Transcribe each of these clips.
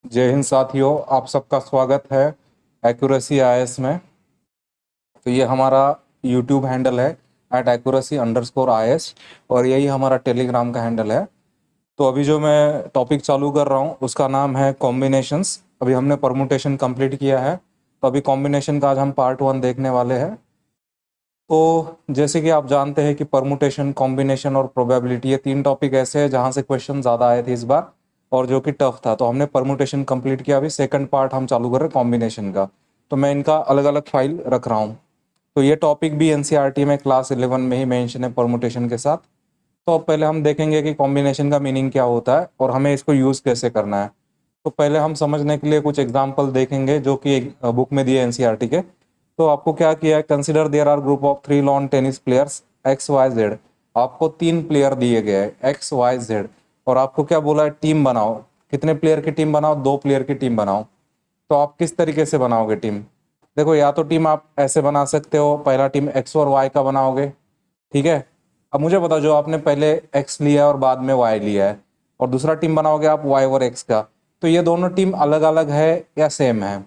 जय हिंद साथियों, आप सबका स्वागत है एक्यूरेसी आईएएस में। तो ये हमारा यूट्यूब हैंडल है @accuracy_IAS और यही हमारा टेलीग्राम का हैंडल है। तो अभी जो मैं टॉपिक चालू कर रहा हूँ उसका नाम है कॉम्बिनेशंस। अभी हमने परमुटेशन कंप्लीट किया है, तो अभी कॉम्बिनेशन का आज हम पार्ट 1 देखने वाले हैं। तो जैसे कि आप जानते हैं कि परमुटेशन, कॉम्बिनेशन और प्रोबेबिलिटी ये 3 टॉपिक ऐसे हैं जहाँ से क्वेश्चन ज़्यादा आए थे इस बार और जो कि टफ था। तो हमने परमुटेशन कंप्लीट किया, अभी सेकंड पार्ट हम चालू कर रहे हैं कॉम्बिनेशन का। तो मैं इनका अलग अलग फाइल रख रहा हूँ। तो ये टॉपिक भी एनसीईआरटी में क्लास 11 में ही मेंशन है परमुटेशन के साथ। तो अब पहले हम देखेंगे कि कॉम्बिनेशन का मीनिंग क्या होता है और हमें इसको यूज़ कैसे करना है। तो पहले हम समझने के लिए कुछ एग्जाम्पल देखेंगे जो कि एक बुक में दिए एनसीईआरटी के। तो आपको क्या किया है, consider there are group of 3 lawn tennis players X Y Z. आपको 3 प्लेयर दिए गए हैं एक्स वाई जेड और आपको क्या बोला है, टीम बनाओ। कितने प्लेयर की टीम बनाओ? 2 प्लेयर की टीम बनाओ। तो आप किस तरीके से बनाओगे टीम? देखो, या तो टीम आप ऐसे बना सकते हो, पहला टीम एक्स और वाई का बनाओगे, ठीक है। अब मुझे बताओ, जो आपने पहले एक्स लिया है और बाद में वाई लिया है, और दूसरा टीम बनाओगे आप वाई और एक्स का, तो ये दोनों टीम अलग अलग है या सेम है?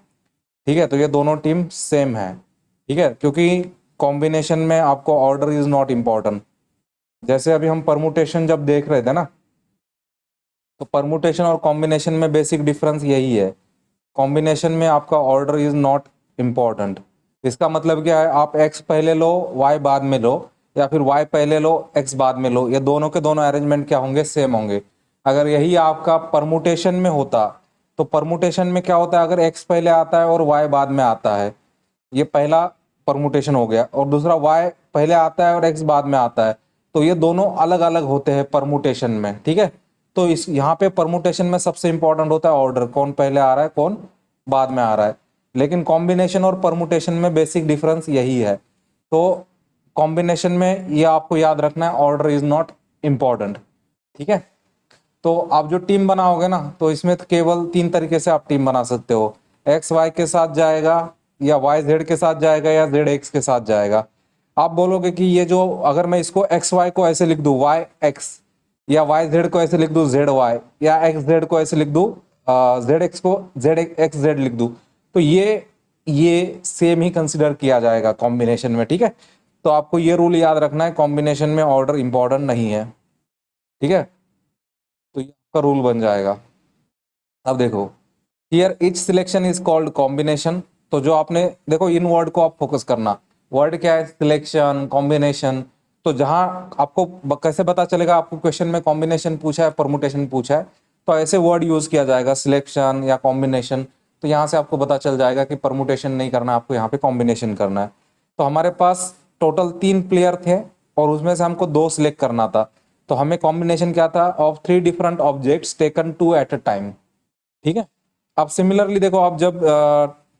ठीक है, तो ये दोनों टीम सेम है, ठीक है, क्योंकि कॉम्बिनेशन में आपको ऑर्डर इज नॉट इम्पॉर्टेंट। जैसे अभी हम परमुटेशन जब देख रहे थे ना, तो परमुटेशन और कॉम्बिनेशन में बेसिक डिफरेंस यही है। कॉम्बिनेशन में आपका ऑर्डर इज नॉट इम्पॉर्टेंट। इसका मतलब क्या है, आप एक्स पहले लो वाई बाद में लो, या फिर वाई पहले लो एक्स बाद में लो, ये दोनों के दोनों अरेंजमेंट क्या होंगे? सेम होंगे। अगर यही आपका परमुटेशन में होता, तो परमुटेशन में क्या होता है, अगर एक्स पहले आता है और वाई बाद में आता है, ये पहला परमुटेशन हो गया, और दूसरा वाई पहले आता है और एक्स बाद में आता है, तो ये दोनों अलग अलग होते हैं परमुटेशन में, ठीक है। तो इस यहाँ पे परमुटेशन में सबसे इंपॉर्टेंट होता है ऑर्डर, कौन पहले आ रहा है कौन बाद में आ रहा है। लेकिन कॉम्बिनेशन और परमुटेशन में बेसिक डिफरेंस यही है। तो कॉम्बिनेशन में ये आपको याद रखना है, ऑर्डर इज नॉट इम्पॉर्टेंट, ठीक है। तो आप जो टीम बनाओगे ना, तो इसमें तो केवल 3 तरीके से आप टीम बना सकते हो। एक्स वाई के साथ जाएगा, या वाई जेड के साथ जाएगा, या जेड एक्स के साथ जाएगा। आप बोलोगे कि ये जो, अगर मैं इसको एक्स वाई को ऐसे लिख दूं वाई एक्स, या वाई जेड को ऐसे लिख दूं जेड वाई, या एक्स जेड को ऐसे लिख दूं जेड एक्स को जेड एक्स जेड लिख दूं, तो ये सेम ही कंसिडर किया जाएगा कॉम्बिनेशन में, ठीक है। तो आपको ये रूल याद रखना है, कॉम्बिनेशन में ऑर्डर इंपॉर्टेंट नहीं है, ठीक है। तो ये आपका रूल बन जाएगा। अब देखो, hear each selection is called combination. तो जो आपने देखो, इन वर्ड को आप फोकस करना। वर्ड क्या है? Selection, combination. तो जहां आपको कैसे पता चलेगा आपको क्वेश्चन में कॉम्बिनेशन पूछा है परमुटेशन पूछा है, तो ऐसे वर्ड यूज किया जाएगा, सिलेक्शन या कॉम्बिनेशन। तो यहाँ से आपको पता चल जाएगा कि परमुटेशन नहीं करना, आपको यहाँ पे कॉम्बिनेशन करना है। तो हमारे पास टोटल 3 प्लेयर थे और उसमें से हमको 2 सिलेक्ट करना था। तो हमें कॉम्बिनेशन क्या था? Of 3 different objects taken 2 at a time, ठीक है। अब सिमिलरली देखो, आप जब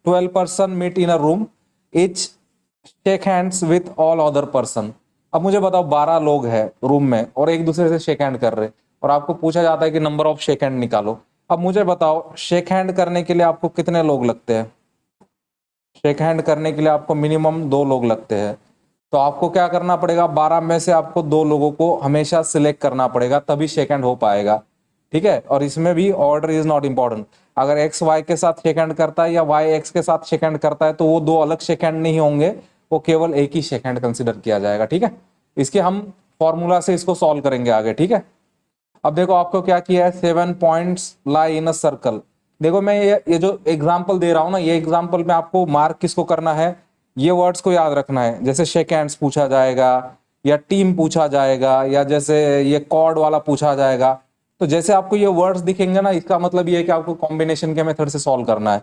12 person meet in a room, each shake hands with all other person. अब मुझे बताओ, 12 लोग हैं रूम में और एक दूसरे से शेक हैंड कर रहे, और आपको पूछा जाता है कि नंबर ऑफ शेक हैंड निकालो। अब मुझे बताओ, शेक हैंड करने के लिए आपको कितने लोग लगते हैं? शेक हैंड करने के लिए आपको मिनिमम 2 लोग लगते हैं। तो आपको क्या करना पड़ेगा, 12 में से आपको 2 लोगों को हमेशा सिलेक्ट करना पड़ेगा, तभी शेक हैंड हो पाएगा, ठीक है। और इसमें भी ऑर्डर इज नॉट इंपॉर्टेंट। अगर एक्स वाई के साथ शेक हैंड करता है या वाई एक्स के साथ शेक हैंड करता है, तो वो 2 अलग शेक हैंड नहीं होंगे, वो केवल एक ही शेक हैंड कंसिडर किया जाएगा, ठीक है। इसके हम फॉर्मूला से इसको सॉल्व करेंगे आगे, ठीक है। अब देखो, आपको क्या किया है, 7 points lie in a circle. देखो, मैं ये जो एग्जांपल दे रहा हूं ना, ये एग्जांपल में आपको मार्क किसको करना है, ये वर्ड्स को याद रखना है। जैसे शेक हैंड्स पूछा जाएगा, या टीम पूछा जाएगा, या जैसे ये कॉर्ड वाला पूछा जाएगा। तो जैसे आपको ये वर्ड्स दिखेंगे ना, इसका मतलब ये है कि आपको कॉम्बिनेशन के मेथड से सॉल्व करना है।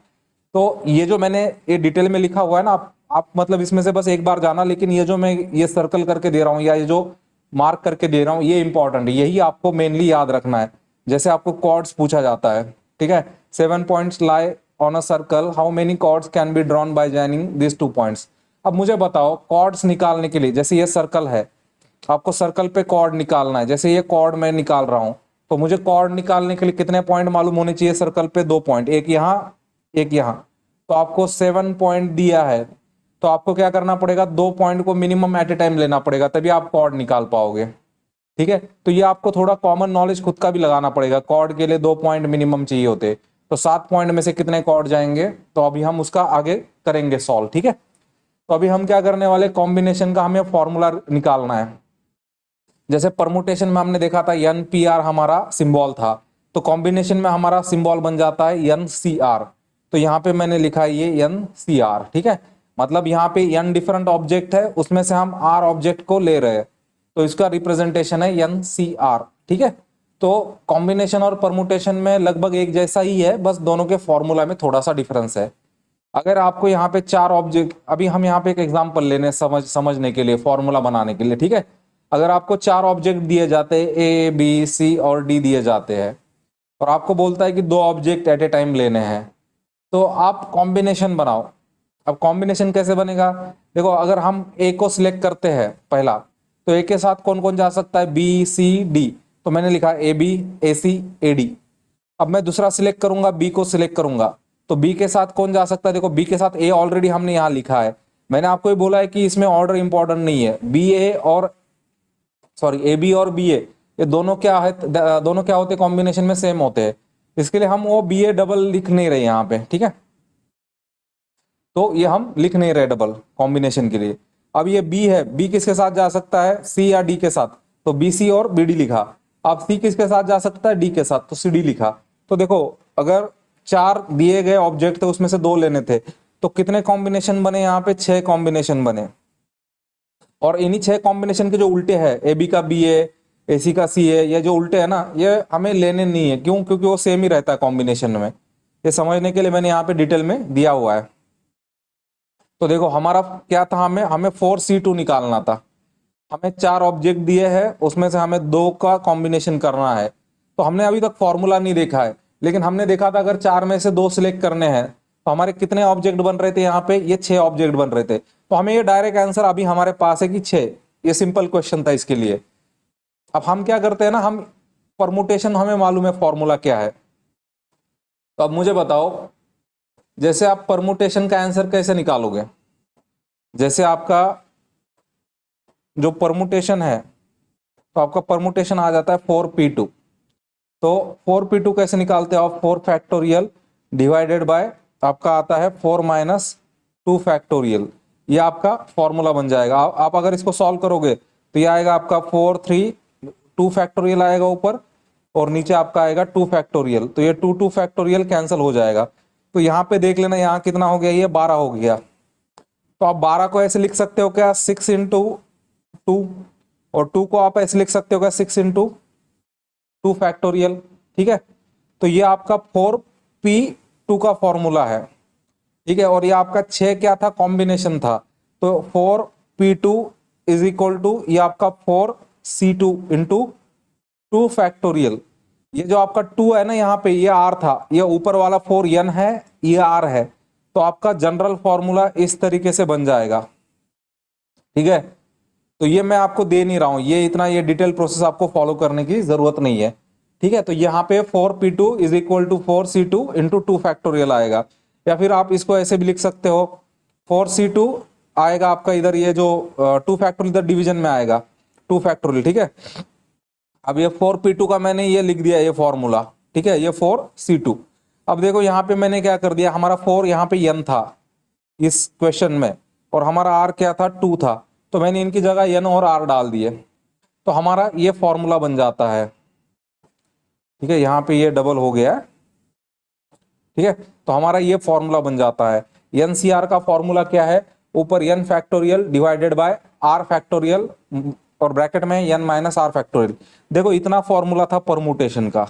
तो ये जो मैंने ये डिटेल में लिखा हुआ है ना, आप मतलब इसमें से बस एक बार जाना, लेकिन ये जो मैं ये सर्कल करके दे रहा हूँ, या ये जो मार्क करके दे रहा हूँ, ये इंपॉर्टेंट है, यही आपको मेनली याद रखना है। जैसे आपको कॉर्ड्स पूछा जाता है, ठीक है, 7 points lie on a circle, how many chords can be drawn by joining this 2 points. अब मुझे बताओ, कॉर्ड्स निकालने के लिए, जैसे ये सर्कल है, आपको सर्कल पे कॉर्ड निकालना है। जैसे ये कॉर्ड मैं निकाल रहा हूं, तो मुझे कॉर्ड निकालने के लिए कितने पॉइंट मालूम होने चाहिए? सर्कल पे 2 पॉइंट, एक यहाँ एक यहाँ। तो आपको 7 पॉइंट दिया है, तो आपको क्या करना पड़ेगा, 2 पॉइंट को मिनिमम एट ए टाइम लेना पड़ेगा, तभी आप कॉर्ड निकाल पाओगे, ठीक है। तो ये आपको थोड़ा कॉमन नॉलेज खुद का भी लगाना पड़ेगा, कॉर्ड के लिए 2 पॉइंट मिनिमम चाहिए होते। तो 7 पॉइंट में से कितने कॉर्ड जाएंगे, तो अभी हम उसका आगे करेंगे सॉल्व। ठीक है, तो अभी हम क्या करने वाले, कॉम्बिनेशन का हमें फॉर्मूला निकालना है। जैसे परमुटेशन में हमने देखा था एन पी आर हमारा सिंबल था, तो कॉम्बिनेशन में हमारा सिंबल बन जाता है एन सी आर। तो यहाँ पे मैंने लिखा है ये एन सी आर। ठीक है, मतलब यहाँ पे एन डिफरेंट ऑब्जेक्ट है, उसमें से हम आर ऑब्जेक्ट को ले रहे हैं, तो इसका रिप्रेजेंटेशन है एन सी आर। ठीक है, तो कॉम्बिनेशन और परमुटेशन में लगभग एक जैसा ही है, बस दोनों के फॉर्मूला में थोड़ा सा डिफरेंस है। अगर आपको यहाँ पे 4 ऑब्जेक्ट, अभी हम यहाँ पे एक एग्जांपल लेने समझने के लिए, फॉर्मूला बनाने के लिए। ठीक है, अगर आपको 4 ऑब्जेक्ट दिए जाते हैं, ए बी सी और डी दिए जाते हैं, और आपको बोलता है कि 2 ऑब्जेक्ट एट ए टाइम लेने हैं, तो आप कॉम्बिनेशन बनाओ। अब कॉम्बिनेशन कैसे बनेगा, देखो अगर हम ए को सिलेक्ट करते हैं पहला, तो ए के साथ कौन कौन जा सकता है, बी सी डी, तो मैंने लिखा A B A C A D. अब मैं दूसरा सिलेक्ट करूंगा, बी को सिलेक्ट करूंगा, तो बी के साथ कौन जा सकता है, देखो बी के साथ ए ऑलरेडी हमने यहाँ लिखा है। मैंने आपको ये बोला है कि इसमें ऑर्डर इंपॉर्टेंट नहीं है, बी ए और सॉरी ए बी और बी ए, ये दोनों क्या है, दोनों क्या होते हैं, कॉम्बिनेशन में सेम होते हैं, इसके लिए हम वो बी ए डबल लिख नहीं रहे यहाँ पे। ठीक है, तो ये हम लिख नहीं रहे डबल कॉम्बिनेशन के लिए। अब ये बी है, बी किसके साथ जा सकता है, सी या डी के साथ, तो बी सी और बी डी लिखा। अब सी किसके साथ जा सकता है, डी के साथ, तो सी डी लिखा। तो देखो अगर 4 दिए गए ऑब्जेक्ट थे, उसमें से 2 लेने थे, तो कितने कॉम्बिनेशन बने, यहाँ पे 6 कॉम्बिनेशन बने। और इन्हीं 6 कॉम्बिनेशन के जो उल्टे हैं, ए बी का बी ए सी का सी है, ये जो उल्टे है ना, ये हमें लेने नहीं है। क्यों, क्योंकि वो सेम ही रहता है कॉम्बिनेशन में। ये समझने के लिए मैंने यहाँ पे डिटेल में दिया हुआ है। तो देखो हमारा क्या था, हमें 4C2 निकालना था। हमें 4 ऑब्जेक्ट दिए हैं, उसमें से हमें 2 का कॉम्बिनेशन करना है। तो हमने अभी तक फॉर्मूला नहीं देखा है, लेकिन हमने देखा था अगर 4 में से 2 सिलेक्ट करने हैं, तो हमारे कितने ऑब्जेक्ट बन रहे थे, यहाँ पे ये 6 ऑब्जेक्ट बन रहे थे। तो हमें ये डायरेक्ट आंसर अभी हमारे पास है कि 6। ये सिंपल क्वेश्चन था इसके लिए। अब हम क्या करते हैं ना, हम परमुटेशन हमें मालूम है फॉर्मूला क्या है। तो अब मुझे बताओ, जैसे आप परमुटेशन का आंसर कैसे निकालोगे। जैसे आपका जो परमुटेशन है, तो आपका परमुटेशन आ जाता है 4p2। तो 4p2 कैसे निकालते हो आप, 4 फैक्टोरियल डिवाइडेड बाय आपका आता है 4 माइनस 2 फैक्टोरियल। ये आपका फॉर्मूला बन जाएगा। आप अगर इसको सॉल्व करोगे तो ये आएगा आपका 4 3 2 फैक्टोरियल आएगा ऊपर, और नीचे आपका आएगा 2 फैक्टोरियल। तो ये 2 फैक्टोरियल कैंसिल हो जाएगा। तो यहाँ पे देख लेना, यहाँ कितना हो गया, ये 12 हो गया। तो आप 12 को ऐसे लिख सकते हो क्या, 6 इंटू 2, और 2 को आप ऐसे लिख सकते हो क्या, 6 इंटू 2 फैक्टोरियल। ठीक है, तो ये आपका 4p2 का फॉर्मूला है। ठीक है, और ये आपका 6 क्या था, कॉम्बिनेशन था। तो 4p2 इज इक्वल टू ये आपका 4c2 इंटू 2 फैक्टोरियल। ये जो आपका 2 है ना, यहाँ पे ये r था, ये ऊपर वाला 4n है, ये r है। तो आपका जनरल फॉर्मूला इस तरीके से बन जाएगा। ठीक है, तो ये मैं आपको दे नहीं रहा हूं, ये इतना ये डिटेल प्रोसेस आपको फॉलो करने की जरूरत नहीं है। ठीक है, तो यहाँ पे 4p2 is equal to 4c2 into 2 factorial आएगा। या फिर आप इसको ऐसे भी लिख सकते हो, 4c2 आएगा आपका इधर, ये जो 2 फैक्टोरियल इधर डिवीजन में आएगा 2 फैक्टोरियल। ठीक है, अब ये 4p2 का मैंने ये लिख दिया, ये फॉर्मूला। ठीक है, ये 4c2। अब देखो यहाँ पे मैंने क्या कर दिया, हमारा 4 यहाँ पे n था इस क्वेश्चन में, और हमारा r क्या था, 2 था। तो मैंने इनकी जगह n और r डाल दिए, तो हमारा ये फॉर्मूला बन जाता है। ठीक है, यहाँ पे ये डबल हो गया है। ठीक है, तो हमारा ये फॉर्मूला बन जाता है। NCR का फॉर्मूला क्या है, ऊपर n factorial divided by r factorial, और ब्रैकेट में n माइनस r फैक्टोरियल। देखो इतना फॉर्मूला था परमुटेशन का।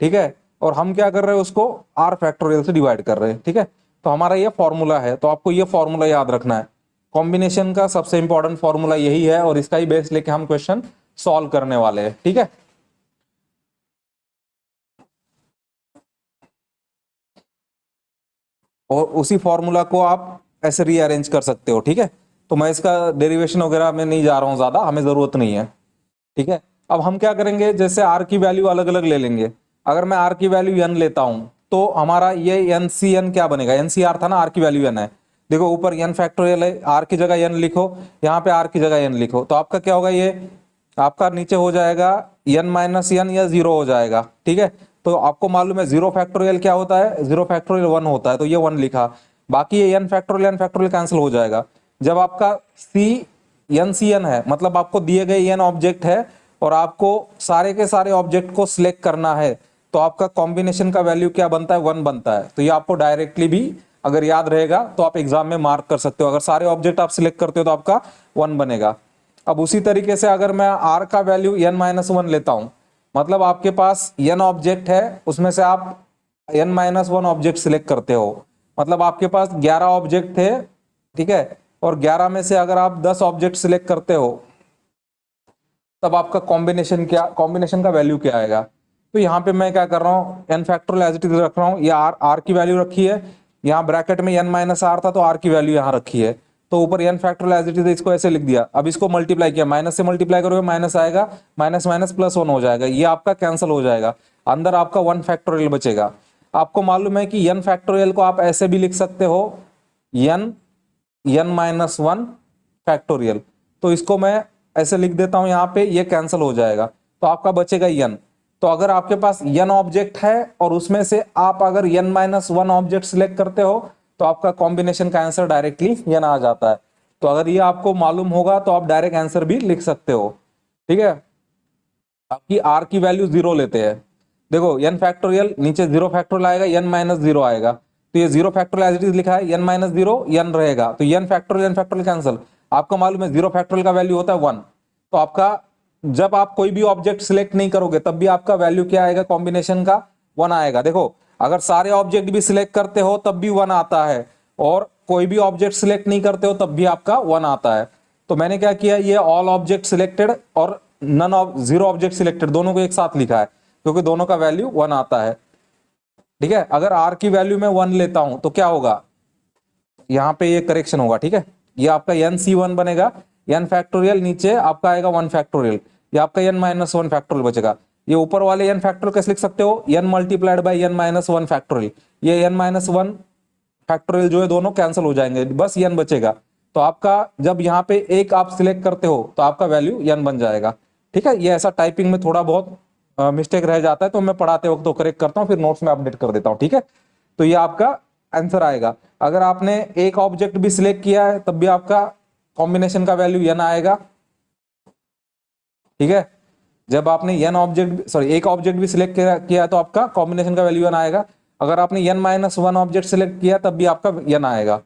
ठीक है, और हम क्या कर रहे हैं, उसको r फैक्टोरियल से डिवाइड कर रहे हैं। ठीक है, तो हमारा ये फॉर्मूला है। तो आपको ये फॉर्मूला याद रखना है। कॉम्बिनेशन का सबसे इंपॉर्टेंट फॉर्मूला यही है, और इसका ही बेस लेके हम क्वेश्चन सॉल्व करने वाले हैं। ठीक है, और उसी फॉर्मूला को आप ऐसे रीअरेंज कर सकते हो। ठीक है, तो मैं इसका डेरिवेशन वगैरह में नहीं जा रहा हूं, ज्यादा हमें जरूरत नहीं है। ठीक है, अब हम क्या करेंगे, जैसे आर की वैल्यू अलग अलग ले लेंगे। अगर मैं आर की वैल्यू n लेता हूं, तो हमारा ये NCN क्या बनेगा, NCR था ना, आर की वैल्यू n है। देखो ऊपर n फैक्टोरियल है, आर की जगह n लिखो, यहाँ पे आर की जगह n लिखो, तो आपका क्या होगा, ये आपका नीचे हो जाएगा n माइनस n या 0 हो जाएगा। ठीक है, तो आपको मालूम है जीरो फैक्टोरियल क्या होता है, जीरो फैक्टोरियल 1 होता है, तो ये 1 लिखा। बाकी ये n फैक्टोरियल कैंसिल हो जाएगा। जब आपका सी एन है, मतलब आपको दिए गए n ऑब्जेक्ट है और आपको सारे के सारे ऑब्जेक्ट को सिलेक्ट करना है, तो आपका कॉम्बिनेशन का वैल्यू क्या बनता है, 1 बनता है। तो ये आपको डायरेक्टली भी अगर याद रहेगा तो आप एग्जाम में मार्क कर सकते हो। अगर सारे ऑब्जेक्ट आप सिलेक्ट करते हो तो आपका 1 बनेगा। अब उसी तरीके से अगर मैं r का वैल्यू n-1 लेता हूं, मतलब आपके पास n ऑब्जेक्ट है, उसमें से आप n-1 ऑब्जेक्ट सिलेक्ट करते हो, मतलब आपके पास 11 ऑब्जेक्ट थे, ठीक है, और 11 में से अगर आप 10 ऑब्जेक्ट सिलेक्ट करते हो, तब आपका कॉम्बिनेशन का वैल्यू क्या आएगा। तो यहाँ पे मैं क्या कर रहा हूँ, n factorial as it is रख रहा हूँ, ये r की वैल्यू रखी है, यहाँ ब्रैकेट में n-r था तो r की वैल्यू यहाँ रखी है, तो ऊपर n factorial as it is इसको ऐसे लिख दिया। अब इसको मल्टीप्लाई किया, माइनस से मल्टीप्लाई करोगे माइनस आएगा, माइनस माइनस प्लस 1 हो जाएगा, ये आपका कैंसिल हो जाएगा, अंदर आपका 1 फैक्टोरियल बचेगा। आपको मालूम है कि n फैक्टोरियल को आप ऐसे भी लिख सकते हो, n-1 फैक्टोरियल, तो इसको मैं ऐसे लिख देता हूं यहाँ पे, ये कैंसिल हो जाएगा, तो आपका बचेगा n। तो अगर आपके पास n ऑब्जेक्ट है और उसमें से आप अगर n-1 ऑब्जेक्ट सिलेक्ट करते हो, तो आपका कॉम्बिनेशन का आंसर डायरेक्टली n आ जाता है। तो अगर ये आपको मालूम होगा तो आप डायरेक्ट आंसर भी लिख सकते हो, ठीक है। आपकी r की वैल्यू 0 लेते हैं, देखो n फैक्टोरियल नीचे 0 फैक्टोरियल आएगा, n-0 आएगा, तो ये 0 फैक्टोरियल एज इट इज लिखा है, n-0 n रहेगा, तो n फैक्टोरियल कैंसिल। आपको मालूम है 0 फैक्टोरियल का वैल्यू होता है 1, तो आपका जब आप कोई भी ऑब्जेक्ट सिलेक्ट नहीं करोगे तब भी आपका वैल्यू क्या आएगा, कॉम्बिनेशन का 1 आएगा। देखो अगर सारे ऑब्जेक्ट भी सिलेक्ट करते हो तब भी 1 आता है, और कोई भी ऑब्जेक्ट सिलेक्ट नहीं करते हो तब भी आपका 1 आता है। तो मैंने क्या किया, ये ऑल ऑब्जेक्ट सिलेक्टेड और none of zero object selected दोनों को एक साथ लिखा है, क्योंकि दोनों का वैल्यू 1 आता है, ठीक है। अगर r की वैल्यू में 1 लेता हूं तो क्या होगा, यहाँ पे ये करेक्शन होगा, ठीक है, ये आपका n-1 बनेगा, n फैक्टोरियल नीचे आपका आएगा 1 फैक्टोरियल, ये आपका n-1 फैक्टोरियल बचेगा। ये ऊपर वाले n फैक्टोरियल कैसे लिख सकते हो, n multiplied by n-1 factorial, ये n-1 फैक्टोरियल जो है दोनों कैंसिल हो जाएंगे, बस n बचेगा। तो आपका जब यहाँ पे एक आप सिलेक्ट करते हो तो आपका वैल्यू n बन जाएगा, ठीक है। ये ऐसा टाइपिंग में थोड़ा बहुत मिस्टेक रह जाता है, तो मैं पढ़ाते वक्त तो करेक्ट करता हूँ, फिर नोट्स में अपडेट कर देता हूँ, ठीक है। तो ये आपका आंसर आएगा। अगर आपने एक ऑब्जेक्ट भी सिलेक्ट किया है तब भी आपका कॉम्बिनेशन का वैल्यू n आएगा, ठीक है। जब आपने एक ऑब्जेक्ट भी सिलेक्ट किया तो आपका कॉम्बिनेशन का वैल्यू n आएगा। अगर आपने n-1 ऑब्जेक्ट सिलेक्ट किया तब भी आपका n आएगा।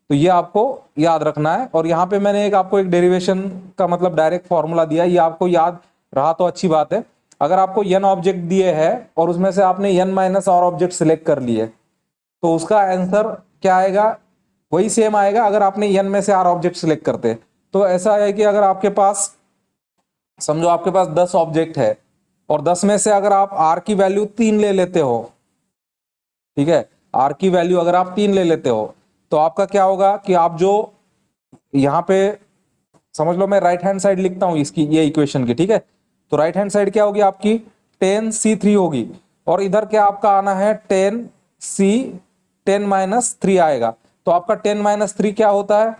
तो ये आपको याद रखना है। और यहाँ पे मैंने आपको एक डेरिवेशन का मतलब डायरेक्ट फॉर्मूला दिया, ये आपको याद रहा तो अच्छी बात है। अगर आपको n ऑब्जेक्ट दिए हैं और उसमें से आपने n-r ऑब्जेक्ट सिलेक्ट कर लिए, तो उसका आंसर क्या आएगा, वही सेम आएगा अगर आपने n में से r ऑब्जेक्ट सिलेक्ट करते। तो ऐसा है कि अगर आपके पास, समझो आपके पास 10 ऑब्जेक्ट है और 10 में से अगर आप r की वैल्यू 3 ले लेते हो, ठीक है, r की वैल्यू अगर आप 3 ले लेते हो, तो आपका क्या होगा कि आप जो यहाँ पे समझ लो, मैं राइट हैंड साइड लिखता हूं इसकी, ये इक्वेशन की, ठीक है। तो राइट हैंड साइड क्या होगी आपकी, 10c3 होगी, और इधर क्या आपका आना है 10 आएगा। तो आपका 10 - 3 क्या होता है,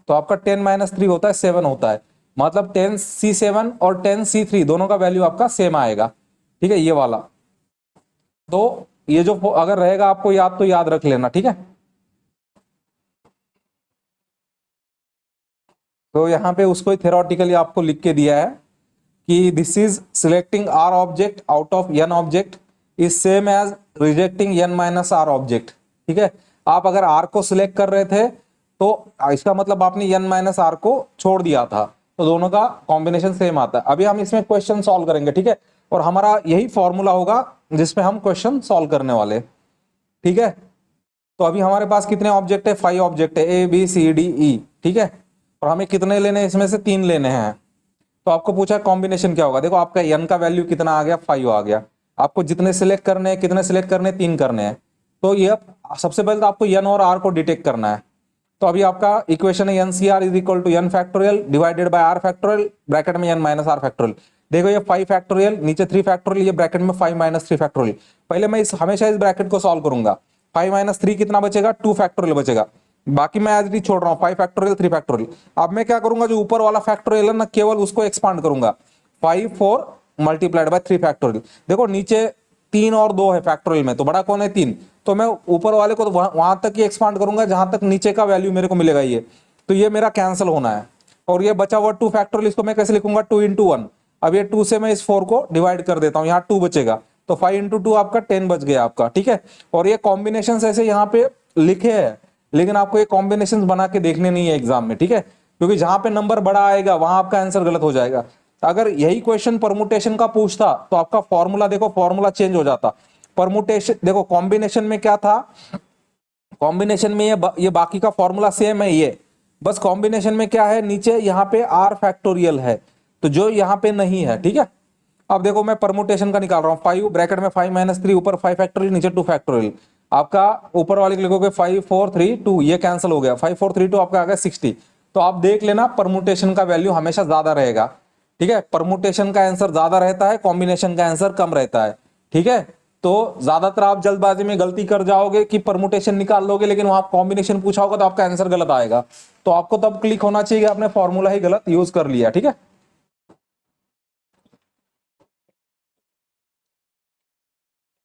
तो आपका 10 - 3 होता है 7 होता है, मतलब 10c7 और 10c3 दोनों का वैल्यू आपका सेम आएगा, ठीक है, ये वाला। तो ये जो अगर रहेगा आपको याद तो याद रख लेना, ठीक है। तो यहाँ पे उसको थ्योरेटिकली आपको लिख के दिया है कि this is selecting r object out of n object is same as rejecting n-r object, ठीक है। आप अगर r को सिलेक्ट कर रहे थे तो इसका मतलब आपने n-r को छोड़ दिया था, तो दोनों का कॉम्बिनेशन सेम आता है। अभी हम इसमें क्वेश्चन सॉल्व करेंगे, ठीक है, और हमारा यही फॉर्मूला होगा जिसमें हम क्वेश्चन सॉल्व करने वाले, ठीक है। तो अभी हमारे पास कितने ऑब्जेक्ट है, 5 ऑब्जेक्ट है, A B C D E, ठीक है, और हमें कितने लेने हैं, इसमें से 3 लेने हैं। तो आपको पूछा कॉम्बिनेशन क्या होगा, देखो आपका n का वैल्यू कितना आ गया, 5 आ गया। आपको जितने सिलेक्ट करने हैं, कितने सिलेक्ट करने हैं, 3 करने हैं। तो ये सबसे पहले तो आपको n और r को डिटेक्ट करना है। तो अभी आपका इक्वेशन है NCR is equal to n factorial divided by r factorial, bracket में n-r फैक्टोरियल। देखो ये 5 फैक्टोरियल, नीचे 3 फैक्टोरियल, ये ब्रैकेट में 5 - 3 फैक्टोरियल। पहले मैं हमेशा इस ब्रैकेट को सॉल्व करूंगा। 5 - 3 कितना बचेगा, 2 फैक्टोरियल बचेगा। बाकी मैं एज इट इज छोड़ रहा हूँ, 5 फैक्टोरियल 3 फैक्टोरियल। अब मैं क्या करूंगा, जो ऊपर वाला फैक्टोरियल है ना, केवल उसको एक्सपांड करूंगा, 5 4 मल्टीप्लाइड बाय 3 फैक्टोरियल। देखो नीचे 3 और 2 है फैक्टोरियल में, तो बड़ा कौन है 3, तो मैं ऊपर वाले को तो वहां तक ही एक्सपांड करूंगा जहां तक नीचे का वैल्यू मेरे को मिलेगा ये, तो ये मेरा कैंसिल होना है। और ये बचा हुआ 2 फैक्टोरियल, इसको मैं कैसे लिखूंगा 2 इंटू 1। अब ये 2 से मैं इस 4 को डिवाइड कर देता हूं, यहाँ 2 बचेगा, तो 5 इंटू 2 आपका 10 बच गया आपका, ठीक है। और ये कॉम्बिनेशन ऐसे यहाँ पे लिखे हैं, लेकिन आपको ये कॉम्बिनेशन बना के देखने नहीं है एग्जाम में, ठीक है, क्योंकि जहां पे नंबर बड़ा आएगा वहां आपका आंसर गलत हो जाएगा। अगर यही क्वेश्चन परमुटेशन का पूछता तो आपका फॉर्मूला देखो, फॉर्मूला चेंज हो जाता। परमुटेशन देखो, कॉम्बिनेशन में क्या था, कॉम्बिनेशन में ये बाकी का फॉर्मूला सेम है, ये बस कॉम्बिनेशन में क्या है, नीचे यहाँ पे आर फैक्टोरियल है, तो जो यहाँ पे नहीं है, ठीक है। अब देखो मैं परमुटेशन का निकाल रहा हूँ, 5 ब्रैकेट में 5 माइनस 3, ऊपर 5 फैक्टोरियल नीचे 2 फैक्टोरियल। आपका ऊपर वाले को लिखोगे 5 4 3 2, ये कैंसिल हो गया, 5 4 3 2 आपका आ गया 60। तो आप देख लेना परमुटेशन का वैल्यू हमेशा ज्यादा रहेगा, ठीक है। परमुटेशन का आंसर ज्यादा रहता है, कॉम्बिनेशन का आंसर कम रहता है, ठीक है। तो ज्यादातर आप जल्दबाजी में गलती कर जाओगे कि परमुटेशन निकाल लोगे, लेकिन वहां कॉम्बिनेशन पूछा होगा तो आपका आंसर गलत आएगा, तो आपको तब क्लिक होना चाहिए कि आपने फॉर्मूला ही गलत यूज कर लिया, ठीक है।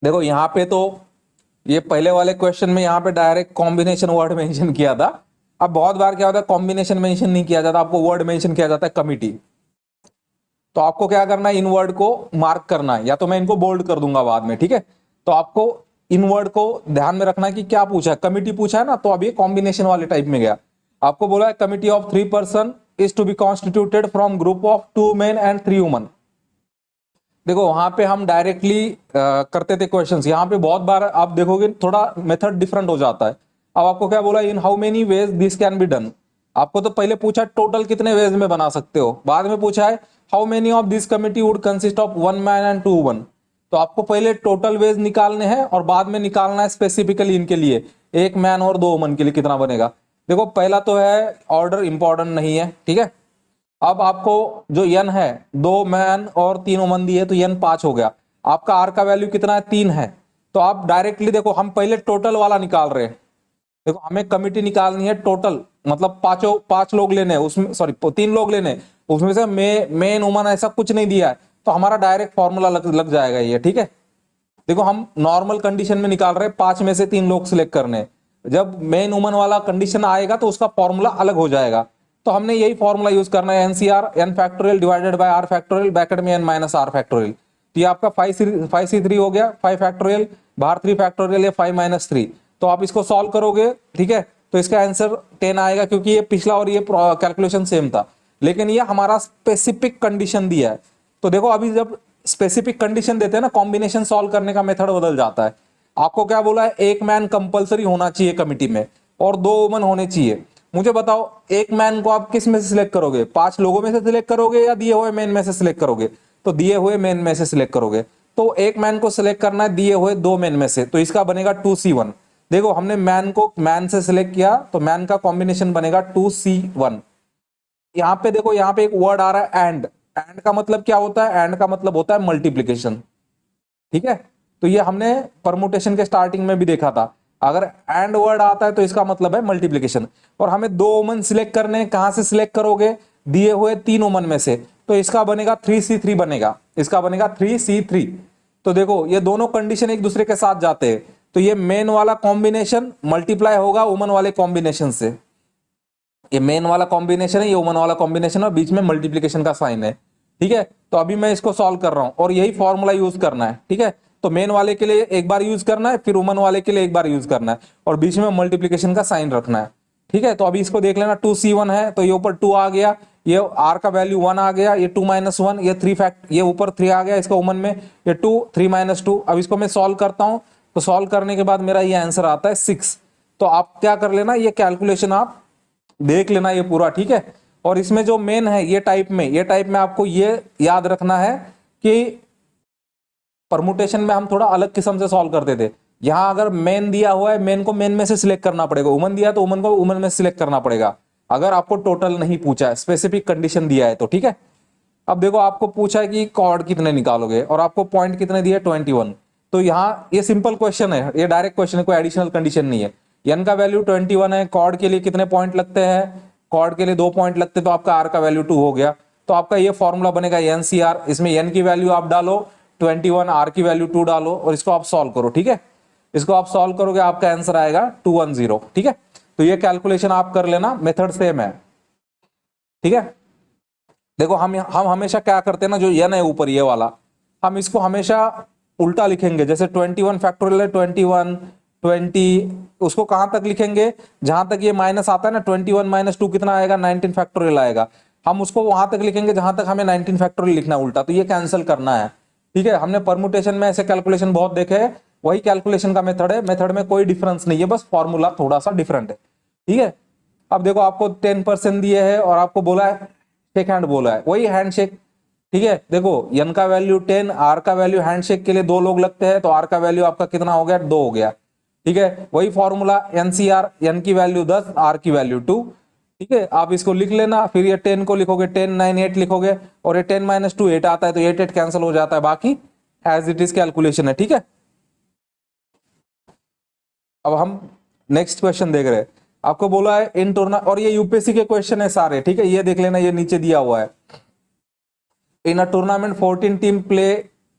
देखो यहाँ पे तो ये पहले वाले क्वेश्चन में यहाँ पे डायरेक्ट कॉम्बिनेशन वर्ड मेंशन किया था। अब बहुत बार क्या होता है कॉम्बिनेशन मेंशन नहीं किया जाता, आपको वर्ड मेंशन किया जाता है कमिटी। तो आपको क्या करना है, इन वर्ड को मार्क करना है, या तो मैं इनको बोल्ड कर दूंगा बाद में, ठीक है। तो आपको इन वर्ड को ध्यान में रखना है कि क्या पूछा है, कमिटी पूछा है ना, तो अब ये कॉम्बिनेशन वाले टाइप में गया। आपको बोला है committee of 3 person is to be constituted from group of 2 men and 3 woman. देखो वहां पे हम डायरेक्टली करते थे क्वेश्चंस, यहाँ पे बहुत बार आप देखोगे थोड़ा मेथड डिफरेंट हो जाता है। अब आपको क्या बोला, इन how many ways this can be done. आपको तो पहले पूछा टोटल कितने वेज में बना सकते हो, बाद में पूछा है how many of this committee would consist of 1 man and 2 woman. तो आपको पहले टोटल वेज निकालने हैं और बाद में निकालना है स्पेसिफिकली इनके लिए, 1 मैन और 2 वुमन के लिए कितना बनेगा। देखो पहला तो है ऑर्डर इंपॉर्टेंट नहीं है, ठीक है। अब आपको जो n है, 2 मैन और 3 वुमन दी है, तो n 5 हो गया। आपका r का वैल्यू कितना है, 3 है। तो आप डायरेक्टली देखो, हम पहले टोटल वाला निकाल रहे हैं। देखो हमें कमिटी निकालनी है टोटल, मतलब 5 लोग लेने हैं उसमें, सॉरी 3 लोग लेने हैं, उसमें से मेन वुमन ऐसा कुछ नहीं दिया है, तो हमारा डायरेक्ट फॉर्मूला लग जाएगा ये, ठीक है। देखो हम नॉर्मल कंडीशन में निकाल रहे हैं, 5 में से 3 लोग सिलेक्ट करने हैं। जब मेन वुमन वाला कंडीशन आएगा तो उसका फॉर्मूला अलग हो जाएगा। तो हमने यही फॉर्मूला यूज करना है, NCR n factorial divided by r factorial bracket में n माइनस r फैक्टोरियल। तो ये आपका 5c3 हो गया, 5 फैक्टोरियल बाहर 3 फैक्टोरियल, ये 5 माइनस 3। तो आप इसको सॉल्व करोगे, ठीक है, तो इसका आंसर 10 आएगा, क्योंकि ये पिछला और ये कैलकुलेशन सेम था, लेकिन ये हमारा स्पेसिफिक कंडीशन दिया है। तो देखो अभी जब स्पेसिफिक कंडीशन देते हैं ना, कॉम्बिनेशन सॉल्व करने का मेथड बदल जाता है। आपको क्या बोला है, 1 मैन कंपलसरी होना चाहिए कमिटी में और 2 वुमन होने चाहिए। मुझे बताओ 1 मैन को आप किस में से सिलेक्ट करोगे, 5 लोगों में से सिलेक्ट करोगे या दिए हुए मेन में से सिलेक्ट करोगे, तो दिए हुए मेन में से सिलेक्ट करोगे। तो 1 मैन को सिलेक्ट करना है दिए हुए 2 मेन में से, तो इसका बनेगा 2c1। देखो हमने मैन को मैन से सिलेक्ट किया, तो मैन का कॉम्बिनेशन बनेगा 2c1। यहाँ पे देखो, यहाँ पे एक वर्ड आ रहा है एंड का मतलब क्या होता है, एंड का मतलब होता है मल्टीप्लीकेशन, ठीक है। तो ये हमने परमुटेशन के स्टार्टिंग में भी देखा था, अगर एंड वर्ड आता है तो इसका मतलब है मल्टीप्लीकेशन। और हमें 2 वुमन सिलेक्ट करने, कहां से सिलेक्ट करोगे, दिए हुए 3 वुमन में से, तो इसका बनेगा 3c3 बनेगा, इसका बनेगा 3c3। तो देखो ये दोनों कंडीशन एक दूसरे के साथ जाते हैं, तो ये मेन वाला कॉम्बिनेशन मल्टीप्लाई होगा वुमन वाले कॉम्बिनेशन से। ये मेन वाला कॉम्बिनेशन है, ये वुमन वाला कॉम्बिनेशन है, बीच में मल्टीप्लीकेशन का साइन है, ठीक है। तो अभी मैं इसको सॉल्व कर रहा हूं और यही फॉर्मूला यूज करना है, ठीक है। तो मेन वाले के लिए एक बार यूज करना है, फिर वुमन वाले के लिए एक बार यूज करना है, और बीच में मल्टीप्लीकेशन का साइन रखना है, ठीक है। तो अभी इसको देख लेना, 2c1 है तो ये ऊपर 2 आ गया, ये r का वैल्यू 1 आ गया, ये 2 माइनस 1, ये 3 फैक्ट, ये ऊपर 3 आ गया इसका वुमन में, ये 2 3 माइनस 2। अब इसको मैं सॉल्व करता हूं, तो सॉल्व करने के बाद मेरा ये आंसर आता है 6। तो आप क्या कर लेना, ये कैलकुलेशन आप देख लेना ये पूरा, ठीक है। और इसमें जो मेन है ये टाइप में आपको ये याद रखना है कि परमुटेशन में हम थोड़ा अलग किस्म से सॉल्व करते थे। यहां अगर मेन दिया हुआ है, मेन को मेन में से सिलेक्ट करना पड़ेगा, वुमन दिया तो वुमन को वुमन में सिलेक्ट करना पड़ेगा, अगर आपको टोटल नहीं पूछा है, स्पेसिफिक कंडीशन दिया है तो, ठीक है। अब देखो आपको पूछा है कि कॉर्ड कितने निकालोगे और आपको पॉइंट कितने दिए 21। तो यहाँ ये सिंपल क्वेश्चन है, ये डायरेक्ट क्वेश्चन है, कोई एडिशनल कंडीशन नहीं है। n का वैल्यू 21 है, कॉर्ड के लिए कितने पॉइंट लगते हैं, कॉर्ड के लिए 2 पॉइंट लगते, तो आपका r का वैल्यू 2 हो गया। तो आपका ये फॉर्मूला बनेगा NCR। इसमें n की वैल्यू आप डालो 21, r की वैल्यू 2 डालो और इसको आप सॉल्व करो। ठीक है, इसको आप सॉल्व करोगे आपका आंसर आएगा 210। ठीक है, तो ये कैलकुलेशन आप कर लेना, मेथड सेम है। ठीक है, देखो हम हमेशा क्या करते हैं ना, जो n है ऊपर ये वाला, हम इसको हमेशा उल्टा लिखेंगे। जैसे 21 फैक्टोरियल है, 21 20, उसको कहां तक लिखेंगे, जहां तक ये माइनस आता है ना, 21 माइनस 2 कितना आएगा, 19 फैक्टोरियल आएगा। हम उसको वहां तक लिखेंगे जहां तक हमें 19 फैक्टोरियल लिखना है उल्टा, तो ये कैंसिल करना है। ठीक है, हमने परमुटेशन में ऐसे कैलकुलेशन बहुत देखे हैं, वही कैलकुलेशन का मेथड है, मेथड में कोई डिफरेंस नहीं है, बस फॉर्मूला थोड़ा सा डिफरेंट है। ठीक है, अब देखो आपको 10% दिए है और आपको बोला है शेक हैंड बोला है, वही हैंड शेक। ठीक है, देखो n का वैल्यू 10, r का वैल्यू हैंडशेक के लिए 2 लोग लगते हैं, तो r का वैल्यू आपका कितना हो गया, 2 हो गया। ठीक है, वही फॉर्मूला NCR, n की वैल्यू 10, r की वैल्यू 2। ठीक है, आप इसको लिख लेना, फिर ये 10 को लिखोगे, 10 9 8 लिखोगे, और ये 10 माइनस 2 8 आता है, तो 8 8 कैंसिल हो जाता है, बाकी एज इट इज कैलकुलेशन है। ठीक है, अब हम नेक्स्ट क्वेश्चन देख रहे हैं। आपको बोला है इन टूर्ना, और ये यूपीएससी के क्वेश्चन है सारे। ठीक है, ये देख लेना, ये नीचे दिया हुआ है। In a tournament, 14 team play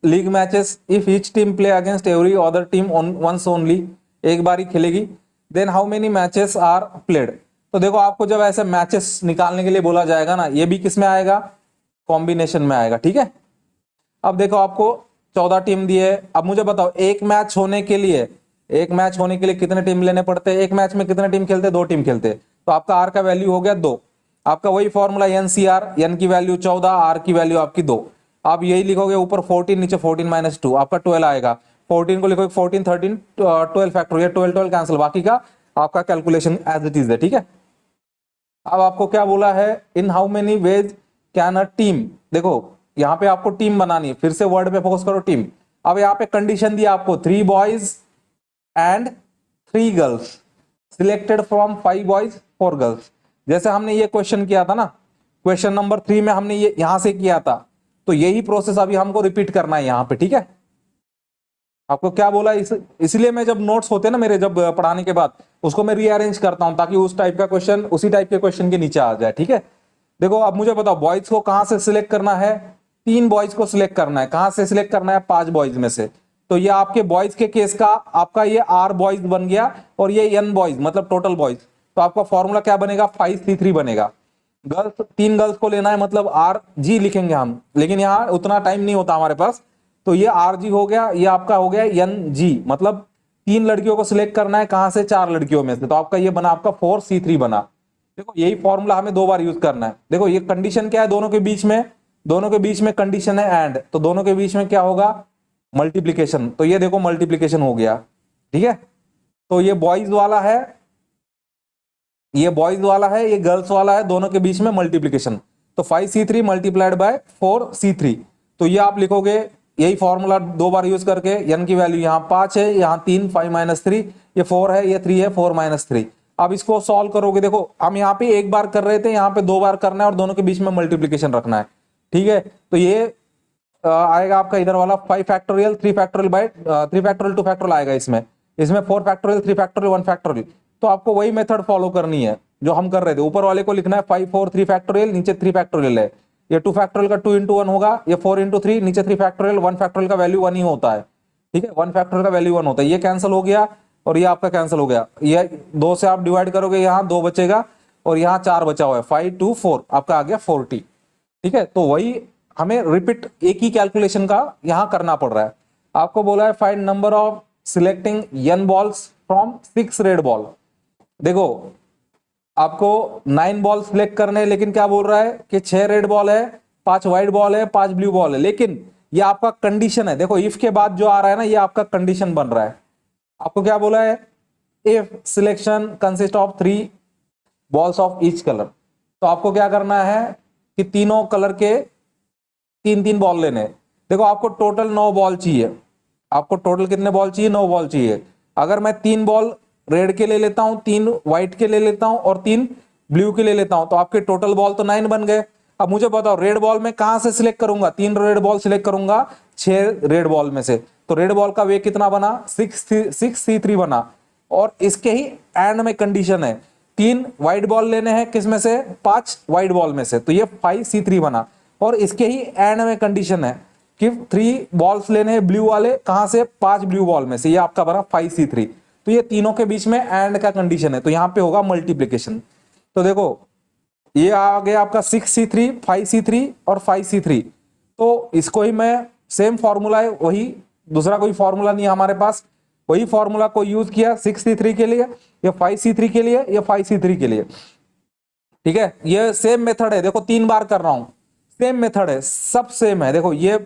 league matches. If each team play against every other team once only, एक बार ही खेलेगी, then how many matches are played? तो देखो आपको जब ऐसे मैचेस निकालने के लिए बोला जाएगा ना, ये भी किस में आएगा, कॉम्बिनेशन में आएगा। ठीक है, अब देखो आपको 14 टीम दिए। अब मुझे बताओ, एक मैच होने के लिए कितने टीम लेने पड़ते हैं, एक मैच में कितने टीम खेलते हैं, 2 टीम खेलते हैं, तो आपका r का वैल्यू हो गया 2। आपका वही फॉर्मूला NCR, n की वैल्यू 14, r की वैल्यू आपकी 2। आप यही लिखोगे, ऊपर 14 नीचे 14 माइनस 2, आपका 12 आएगा। 14 को लिखोगे 14 13 12 फैक्टोरियल, 12 12 कैंसिल, बाकी का आपका कैलकुलेशन एज इट इज है। ठीक है, अब आपको क्या बोला है, in how many ways can a team, देखो यहाँ पे आपको टीम बनानी है, फिर से वर्ड पे फोकस करो, टीम। अब यहाँ पे कंडीशन दिया आपको 3 boys and 3 girls, selected from 5 boys 4 girls. जैसे हमने ये क्वेश्चन किया था ना, क्वेश्चन नंबर 3 में हमने ये यहां से किया था, तो यही प्रोसेस अभी हमको रिपीट करना है यहाँ पे। ठीक है, आपको क्या बोला, इसलिए मैं जब नोट्स होते हैं ना मेरे, जब पढ़ाने के बाद उसको मैं रीअरेंज करता हूं, ताकि उस टाइप का क्वेश्चन उसी टाइप के क्वेश्चन के नीचे आ जाए। ठीक है, देखो अब मुझे बताओ, बॉयज को कहां से सिलेक्ट करना है, 3 बॉयज को सिलेक्ट करना है। कहां से सिलेक्ट करना है, 5 बॉयज में से। तो ये आपके बॉयज के केस का आपका ये r बॉयज बन गया, और ये n बॉयज मतलब टोटल बॉयज, तो आपका फॉर्मूला क्या बनेगा, 5C3 बनेगा। गर्ल्स 3 गर्ल्स को लेना है, मतलब RG लिखेंगे हम, लेकिन यहाँ उतना टाइम नहीं होता हमारे पास, तो ये RG हो गया, ये आपका हो गया NG, मतलब 3 लड़कियों को सिलेक्ट करना है, कहां से, 4 लड़कियों में से, तो आपका ये बना आपका 4C3 बना। देखो यही फॉर्मूला हमें 2 बार यूज करना है। देखो ये कंडीशन क्या है, दोनों के बीच में कंडीशन है एंड, तो दोनों के बीच में क्या होगा, मल्टीप्लीकेशन। तो ये देखो मल्टीप्लीकेशन हो गया। ठीक है, तो ये बॉयज वाला है, ये गर्ल्स वाला है, दोनों के बीच में मल्टीप्लीकेशन। तो 5C3 मल्टीप्लाइड बाय 4C3, तो ये आप लिखोगे यही फॉर्मूला 2 बार यूज करके। n की वैल्यू यहाँ 5 है, यहाँ 3, 5 माइनस 3, ये 4 है, ये 3 है, 4 माइनस 3। अब इसको सॉल्व करोगे, देखो हम यहाँ पे 1 बार कर रहे थे, यहाँ पे 2 बार करना है, और दोनों के बीच में मल्टीप्लीकेशन रखना है। ठीक है, तो ये आएगा आपका इधर वाला 5 factorial 3 factorial by 3 factorial 2 factorial आएगा इसमें 4 फैक्टोरियल 3 फैक्टोरियल 1 फैक्टोरियल। तो आपको वही मेथड फॉलो करनी है जो हम कर रहे थे। ऊपर वाले को लिखना है 5 4 3 फैक्टोरियल, नीचे 3 फैक्टोरियल है। ये 2 फैक्टोरियल का 2 इंटू 1 होगा, ये 4 इंटू 3, नीचे 3 फैक्टोरियल, 1 फैक्टोरियल का वैल्यू 1 ही होता है। ठीक है, 1 फैक्टोरियल का वैल्यू 1 होता है। ये कैंसिल हो गया और ये आपका कैंसिल हो गया। ये 2 से आप डिवाइड करोगे, यहाँ 2 बचेगा और यहाँ 4 बचा हुआ है, 5 2 4, आपका आ गया 40। ठीक है, तो वही हमें रिपीट एक ही कैलकुलेशन का यहां करना पड़ रहा है। आपको बोला है find number of selecting n balls from 6 red ball. देखो आपको 9 बॉल सिलेक्ट करने, लेकिन क्या बोल रहा है कि 6 रेड बॉल है, 5 व्हाइट बॉल है, 5 ब्लू बॉल है, लेकिन ये आपका कंडीशन है। देखो इफ के बाद जो आ रहा है ना, ये आपका कंडीशन बन रहा है। आपको क्या बोला है, if selection consist of 3 balls of each colour. तो आपको क्या करना है कि तीनों कलर के 3-3 बॉल लेने। देखो आपको टोटल 9 बॉल चाहिए। आपको टोटल कितने बॉल चाहिए, 9 बॉल चाहिए। अगर मैं 3 बॉल रेड के ले लेता हूं, 3 व्हाइट के ले लेता हूं और 3 ब्लू के ले लेता हूं, तो आपके टोटल बॉल तो 9 बन गए। अब मुझे बताओ रेड बॉल में कहां से सिलेक्ट करूंगा, 3 रेड बॉल सिलेक्ट करूंगा 6 रेड बॉल में से। तो रेड बॉल का वे कितना बना, 6C3 बना। और इसके ही एंड में कंडीशन है 3 व्हाइट बॉल लेने हैं, किस में से, 5 व्हाइट बॉल में से, तो ये 5C3 बना। और इसके ही एंड में कंडीशन है कि 3 बॉल्स लेने हैं ब्लू वाले, कहां से, 5 ब्लू बॉल में से, ये आपका बना 5c3। तो ये तीनों के बीच में एंड का कंडीशन है, तो यहां पे होगा मल्टीप्लीकेशन। तो देखो ये आ गया आपका 6c3, 5c3 और 5c3। तो इसको ही मैं सेम फॉर्मूला है, वही, दूसरा कोई फॉर्मूला नहीं है हमारे पास, वही फॉर्मूला को यूज किया 6c3 के लिए, या 5c3 के लिए, या 5c3 के लिए। ठीक है, ये सेम मेथड है, देखो 3 बार कर रहा हूं, सेम मेथड है, सब सेम है। देखो ये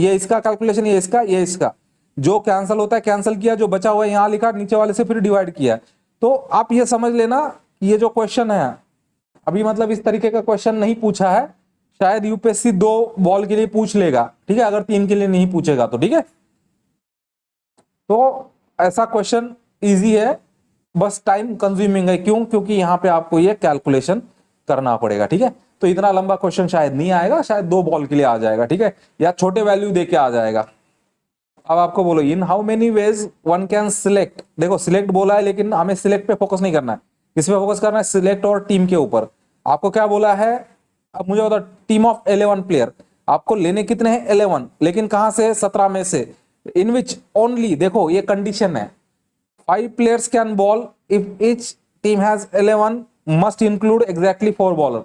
इसका कैलकुलेशन, ये इसका, ये इसका, जो कैंसिल होता है कैंसिल किया, जो बचा हुआ है यहां लिखा, नीचे वाले से फिर डिवाइड किया। तो आप ये समझ लेना, ये जो क्वेश्चन है अभी, मतलब इस तरीके का क्वेश्चन नहीं पूछा है, शायद यूपीएससी 2 बॉल के लिए पूछ लेगा, ठीक है, अगर 3 के लिए नहीं पूछेगा तो, ठीक है। तो ऐसा क्वेश्चन इजी है, बस टाइम कंज्यूमिंग है, क्यों, क्योंकि यहां पे आपको ये कैलकुलेशन करना पड़ेगा, ठीक है। तो इतना लंबा क्वेश्चन शायद नहीं आएगा, शायद 2 बॉल के लिए आ जाएगा, ठीक है, या छोटे वैल्यू देके आ जाएगा। अब आपको बोलो इन how many veg one can select, देखो सिलेक्ट बोला है, लेकिन हमें सिलेक्ट पे फोकस नहीं करना है, किस पे फोकस करना है, सिलेक्ट और टीम के ऊपर। आपको क्या बोला है, अब मुझे बताओ, टीम ऑफ 11 प्लेयर, आपको लेने कितने हैं, 11, लेकिन कहां से, 17 में से, इन विच ओनली, देखो ये कंडीशन है, 5 players can ball if each team has 11 must include exactly 4 bowler।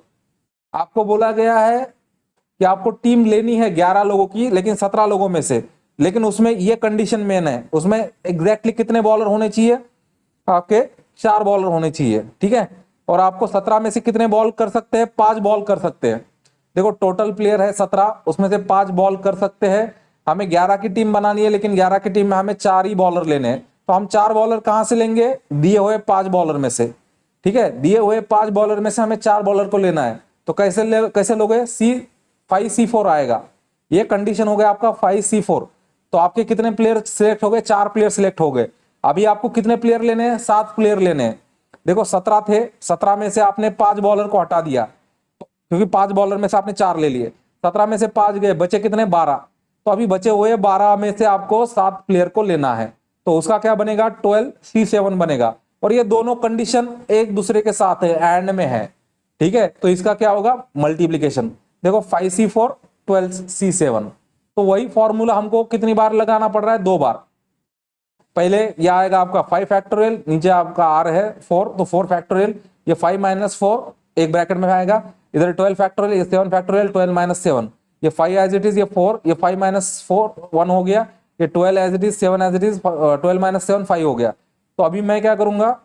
आपको बोला गया है कि आपको टीम लेनी है 11 लोगों की, लेकिन 17 लोगों में से, लेकिन उसमें ये कंडीशन मेन है, उसमें एग्जैक्टली कितने बॉलर होने चाहिए, आपके 4 बॉलर होने चाहिए, ठीक है। और आपको 17 में से कितने बॉल कर सकते हैं, 5 बॉल कर सकते हैं। देखो टोटल प्लेयर है 17, उसमें से 5 बॉल कर सकते हैं। हमें 11 की टीम बनानी है, लेकिन 11 की टीम में हमें 4 ही बॉलर लेने हैं, तो हम 4 बॉलर कहां से लेंगे, दिए हुए 5 बॉलर में से, ठीक है, दिए हुए 5 बॉलर में से हमें 4 बॉलर को लेना है। तो कैसे लोगे, 5c4 आएगा, ये कंडीशन हो गया आपका 5c4। तो आपके कितने प्लेयर सिलेक्ट हो गए, 4 प्लेयर सिलेक्ट हो गए। अभी आपको कितने प्लेयर लेने हैं, 7 प्लेयर लेने हैं। देखो 17 थे, 17 में से आपने 5 बॉलर को हटा दिया, क्योंकि 5 बॉलर में से आपने 4 ले लिए, 17 में से 5 गए, बचे कितने, 12। तो अभी बचे हुए 12 में से आपको 7 प्लेयर को लेना है, तो उसका क्या बनेगा, 12c7 बनेगा। और ये दोनों कंडीशन एक दूसरे के साथ है, एंड में है, ठीक है। तो इसका क्या होगा, मल्टीप्लीकेशन। देखो 5c4 12c7, तो वही फॉर्मूला हमको कितनी बार लगाना पड़ रहा है, 2 बार। पहले यह आएगा आपका 5 फैक्टोरियल, नीचे आपका r है 4, तो 4 फैक्टोरियल, ये 5 - 4 एक ब्रैकेट में आएगा, इधर 12 फैक्टोरियल, ये 7 फैक्टोरियल, 12 - 7, ये 5 एज इट इज, ये 4, ये 5 - 4 1 हो गया, ये 12 as it is, 7 as it is, 12 - 7 5 हो गया। तो अभी मैं क्या करूंगा,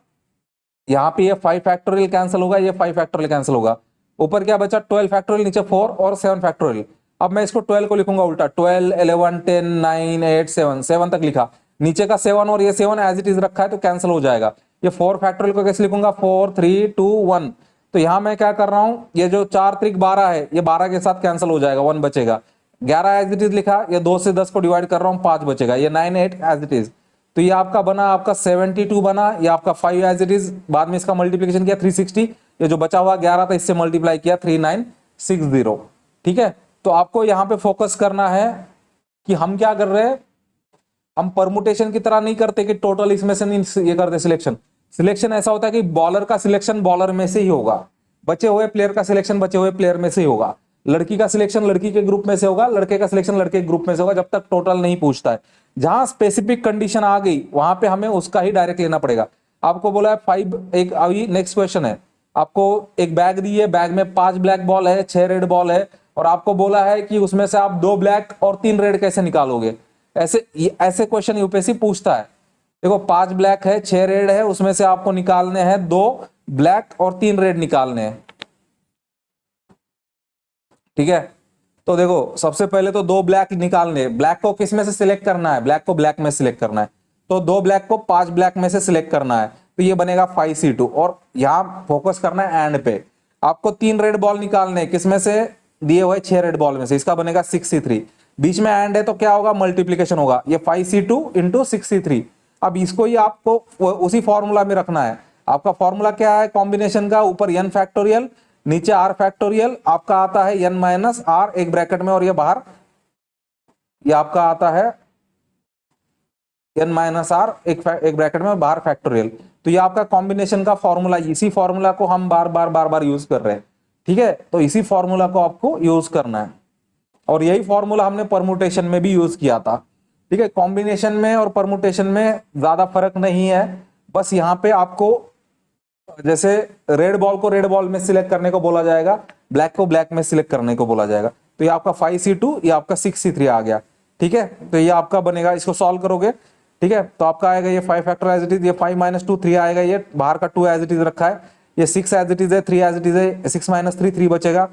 यहाँ पे ये 5 फैक्टोरियल कैंसिल होगा, ये 5 फैक्टोरियल कैंसिल होगा, ऊपर क्या बचा, 12 फैक्टोरियल, नीचे 4 और 7 फैक्टोरियल। अब मैं इसको 12 को लिखूंगा उल्टा, 12 11 10 9 8 7 7 तक लिखा, नीचे का 7 और ये 7 एज इट इज रखा है, तो कैंसिल हो जाएगा। ये 4 फैक्टोरियल को कैसे लिखूंगा, 4 3 2 1। तो यहां मैं क्या कर रहा हूं, ये जो 4 त्रिक 12 है, ये 12 के साथ कैंसिल हो जाएगा, 1 बचेगा। 11 एज इट इज लिखा, ये 2 से 10 को डिवाइड कर रहा हूं, 5 बचेगा, ये 9 8 एज इट इज। तो ये आपका बना, आपका 72 बना, ये आपका 5 एज इट इज, बाद में इसका मल्टीप्लीकेशन किया 360, ये जो बचा हुआ 11 था इससे मल्टीप्लाई किया 3960, ठीक है। तो आपको यहां पे फोकस करना है कि हम क्या कर रहे हैं, हम परमुटेशन की तरह नहीं करते कि टोटल इसमें से नहीं ये करते सिलेक्शन। सिलेक्शन ऐसा होता है कि बॉलर का सिलेक्शन बॉलर में से ही होगा, बचे हुए प्लेयर का सिलेक्शन बचे हुए प्लेयर में से ही होगा, लड़की का सिलेक्शन लड़की के ग्रुप में से होगा, लड़के का सिलेक्शन लड़के के ग्रुप में से होगा, जब तक टोटल नहीं पूछता है। जहां स्पेसिफिक कंडीशन आ गई वहां पे हमें उसका ही डायरेक्ट लेना पड़ेगा। आपको बोला है 5, एक अभी नेक्स्ट क्वेश्चन है, आपको एक बैग दी है, बैग में 5 ब्लैक बॉल है, 6 रेड बॉल है, और आपको बोला है कि उसमें से आप 2 ब्लैक और 3 रेड कैसे निकालोगे। ऐसे क्वेश्चन यूपीएससी पूछता है। देखो 5 ब्लैक है, 6 रेड है, उसमें से आपको निकालने हैं 2 ब्लैक और 3 रेड निकालने हैं, ठीक है। तो देखो सबसे पहले तो 2 ब्लैक निकालने, ब्लैक को किस में से सिलेक्ट करना है, ब्लैक को ब्लैक में सिलेक्ट करना है, तो 2 ब्लैक को 5 ब्लैक में से सिलेक्ट करना है, तो ये बनेगा 5c2। और यहां फोकस करना है एंड पे। आपको 3 रेड बॉल निकालने, किसमें से, दिए हुए 6 रेड बॉल में से, इसका बनेगा 6c3। बीच में एंड है तो क्या होगा, मल्टीप्लीकेशन होगा, ये 5c2 इंटू 6c3। अब इसको ही आपको उसी फॉर्मूला में रखना है। आपका फॉर्मूला क्या है कॉम्बिनेशन का, ऊपर n फैक्टोरियल, नीचे r फैक्टोरियल, आपका आता है n माइनस r एक ब्रैकेट में, और ये बाहर ये आपका आता है n माइनस r एक ब्रैकेट में, बाहर फैक्टोरियल। तो ये आपका कॉम्बिनेशन का फॉर्मूला, इसी फॉर्मूला को हम बार बार यूज कर रहे हैं, ठीक है। तो इसी फॉर्मूला को आपको यूज करना है। और यही फॉर्मूला हमने परमुटेशन में भी यूज किया था। ठीक है, कॉम्बिनेशन में और परमुटेशन में ज्यादा फर्क नहीं है, बस यहाँ पे आपको जैसे रेड बॉल को रेड बॉल में सिलेक्ट करने को बोला जाएगा, ब्लैक को ब्लैक में सिलेक्ट करने को बोला जाएगा। तो ये आपका 5C2, ये आपका 6C3 आ गया। ठीक है, तो ये आपका बनेगा, इसको सॉल्व करोगे, ठीक है, तो आपका आएगा ये 5 फैक्टर एज इट इज, ये 5 - 2 3 आएगा, ये बाहर का 2 एज इट इज रखा है, ये 6 एज इट इज है, 3 एज इट इज है, 6 - 3 3 बचेगा।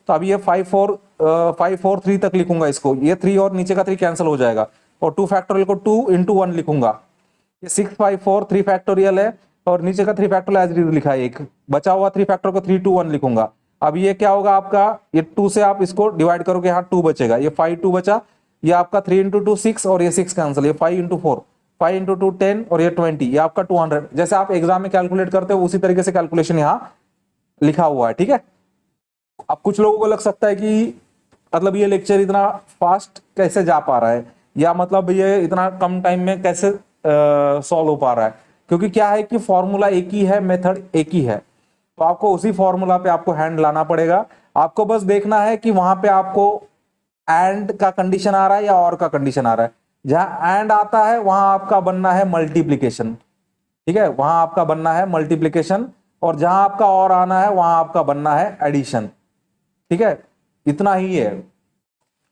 तो अभी ये 5 4 3 तक लिखूंगा इसको, ये 3 और नीचे का 3 कैंसिल हो जाएगा, और 2 फैक्टोरियल को 2 × 1 लिखूंगा। ये 6 5 4 3 फैक्टोरियल है, और नीचे का 3 फैक्टोरियल एज इट इज लिखा है, एक बचा हुआ 3 फैक्टर को 3 2 1 लिखूंगा। अब ये क्या होगा आपका, ये 2 से आप इसको डिवाइड करोगे, यहाँ 2 बचेगा, ये 5 2 बचा, ये आपका 3 × 2 6, और ये 6 कैंसिल, ये 5 × 4 5 × 2 10, और ये 20, ये आपका 200। जैसे आप एग्जाम में कैलकुलेट करते हो उसी तरीके से कैलकुलेशन यहाँ लिखा हुआ है। ठीक है, अब कुछ लोगों को लग सकता है कि मतलब ये लेक्चर इतना फास्ट कैसे जा पा रहा है, या मतलब ये इतना कम टाइम में कैसे सॉल्व हो पा रहा है, क्योंकि क्या है कि फॉर्मूला एक ही है, मेथड एक ही है, तो आपको उसी फॉर्मूला पे आपको हैंड लाना पड़ेगा। आपको बस देखना है कि वहां पे आपको एंड का कंडीशन आ रहा है या और का कंडीशन आ रहा है। जहां एंड आता है वहां आपका बनना है मल्टीप्लीकेशन। ठीक है, वहां आपका बनना है मल्टीप्लीकेशन, और जहां आपका और आना है वहां आपका बनना है एडिशन। ठीक है, इतना ही है।